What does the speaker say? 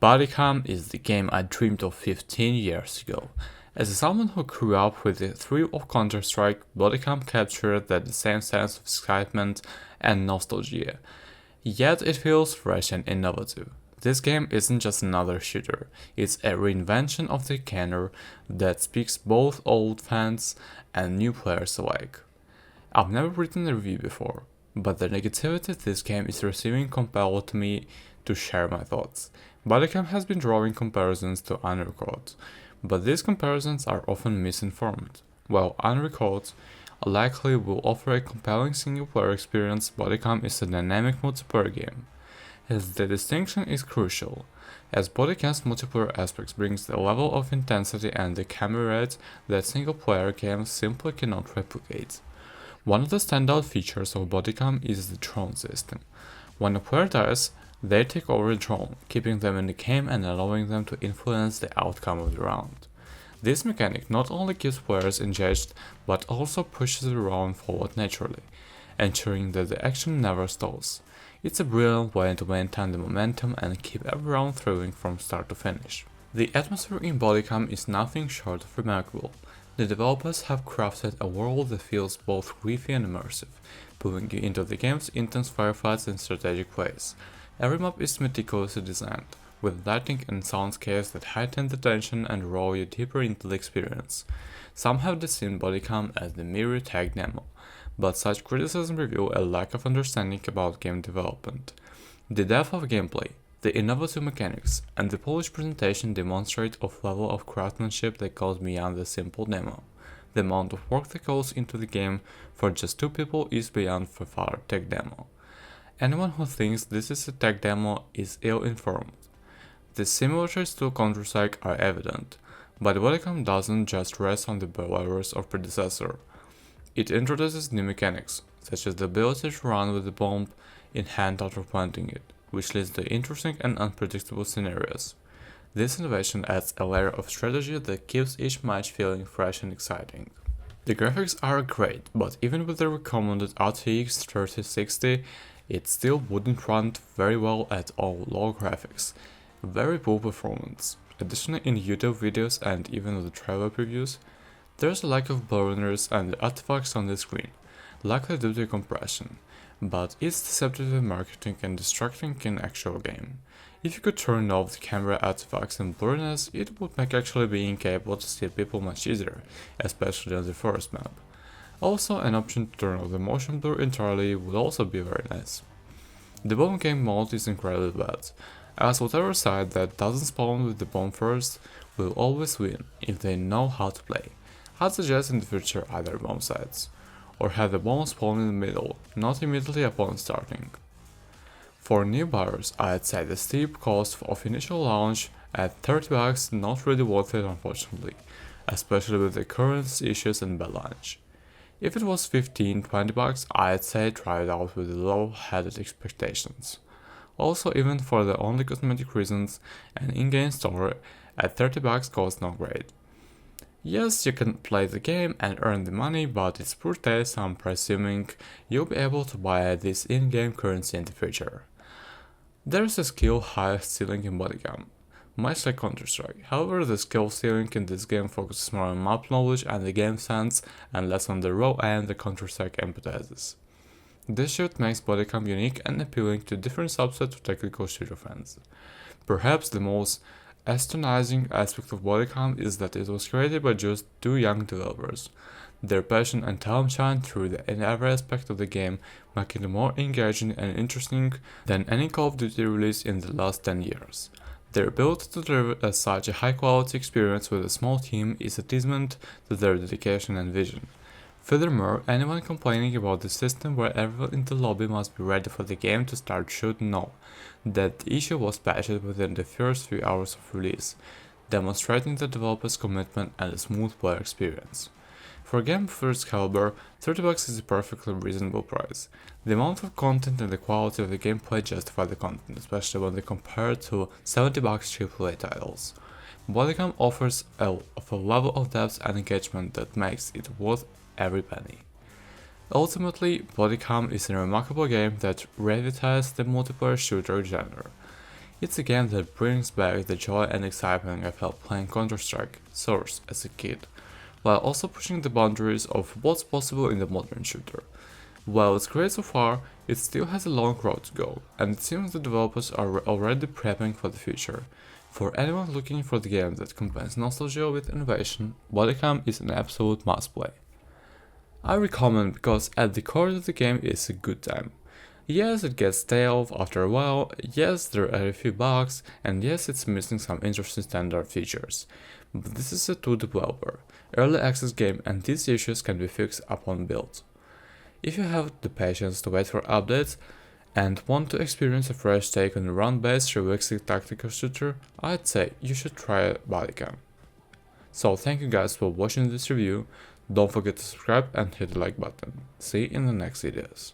Bodycam is the game I dreamed of 15 years ago. As someone who grew up with the thrill of Counter-Strike, Bodycam captured the same sense of excitement and nostalgia. Yet it feels fresh and innovative. This game isn't just another shooter, it's a reinvention of the genre that speaks both old fans and new players alike. I've never written a review before, but the negativity this game is receiving compelled me to share my thoughts. Bodycam has been drawing comparisons to Unrecord, but these comparisons are often misinformed. While Unrecord likely will offer a compelling single-player experience, Bodycam is a dynamic multiplayer game. The distinction is crucial, as Bodycam's multiplayer aspects brings a level of intensity and the camera rate that single-player games simply cannot replicate. One of the standout features of Bodycam is the drone system. When a player dies, they take over a drone, keeping them in the game and allowing them to influence the outcome of the round. This mechanic not only keeps players engaged, but also pushes the round forward naturally, ensuring that the action never stalls. It's a brilliant way to maintain the momentum and keep every round thrilling from start to finish. The atmosphere in Bodycam is nothing short of remarkable. The developers have crafted a world that feels both creepy and immersive, pulling you into the game's intense firefights and strategic plays. Every map is meticulously designed, with lighting and soundscapes that heighten the tension and draw you deeper into the experience. Some have deemed Bodycam as the mirror tag demo, but such criticism reveal a lack of understanding about game development. The depth of gameplay, the innovative mechanics, and the polished presentation demonstrate a level of craftsmanship that goes beyond the simple demo. The amount of work that goes into the game for just two people is beyond a far tech demo. Anyone who thinks this is a tech demo is ill-informed. The similarities to Counter-Strike are evident, but Bodycam doesn't just rest on the laurels of predecessor. It introduces new mechanics, such as the ability to run with the bomb in hand after planting it, which leads to interesting and unpredictable scenarios. This innovation adds a layer of strategy that keeps each match feeling fresh and exciting. The graphics are great, but even with the recommended RTX 3060, it still wouldn't run very well at all low graphics. Very poor performance. Additionally, in YouTube videos and even the trailer previews, there's a lack of blurriness and artifacts on the screen, likely due to compression, but it's deceptive in marketing and distracting in actual game. If you could turn off the camera artifacts and blurriness, it would make actually being able to see people much easier, especially on the first map. Also, an option to turn off the motion blur entirely would also be very nice. The bomb game mode is incredibly bad, as whatever side that doesn't spawn with the bomb first will always win if they know how to play. I'd suggest in the future either bomb sides, or have the bomb spawn in the middle, not immediately upon starting. For new buyers, I'd say the steep cost of initial launch at $30 not really worth it unfortunately, especially with the current issues and bad launch. If it was $15-20, I'd say try it out with low-headed expectations. Also, even for the only cosmetic reasons, an in-game store at $30 costs not great. Yes, you can play the game and earn the money, but it's poor taste, so I'm presuming you'll be able to buy this in-game currency in the future. There's a skill high ceiling in Bodycam, much like Counter-Strike. However, the skill ceiling in this game focuses more on map knowledge and the game sense, and less on the raw end the Counter-Strike empathizes. This shift makes Bodycam unique and appealing to different subsets of technical shooter fans. Perhaps the most astonishing aspect of Bodycam is that it was created by just two young developers. Their passion and talent shine through in every aspect of the game, making it more engaging and interesting than any Call of Duty release in the last 10 years. Their ability to deliver such a high-quality experience with a small team is a testament to their dedication and vision. Furthermore, anyone complaining about the system where everyone in the lobby must be ready for the game to start should know that the issue was patched within the first few hours of release, demonstrating the developers' commitment and a smooth player experience. For a game of its caliber, $30 is a perfectly reasonable price. The amount of content and the quality of the gameplay justify the content, especially when they compare to $70 AAA titles. Bodycam offers a level of depth and engagement that makes it worth every penny. Ultimately, Bodycam is a remarkable game that revitalized the multiplayer shooter genre. It's a game that brings back the joy and excitement I felt playing Counter-Strike Source as a kid, while also pushing the boundaries of what's possible in the modern shooter. While it's great so far, it still has a long road to go, and it seems the developers are already prepping for the future. For anyone looking for the game that combines nostalgia with innovation, Bodycam is an absolute must-play. I recommend because at the core of the game is a good time. Yes, it gets stale after a while, yes, there are a few bugs, and yes, it's missing some interesting standard features. But this is a 2 developer, early access game, and these issues can be fixed upon build. If you have the patience to wait for updates and want to experience a fresh take on a round-based realistic tactical shooter, I'd say you should try Bodycam. So thank you guys for watching this review, don't forget to subscribe and hit the like button. See you in the next videos.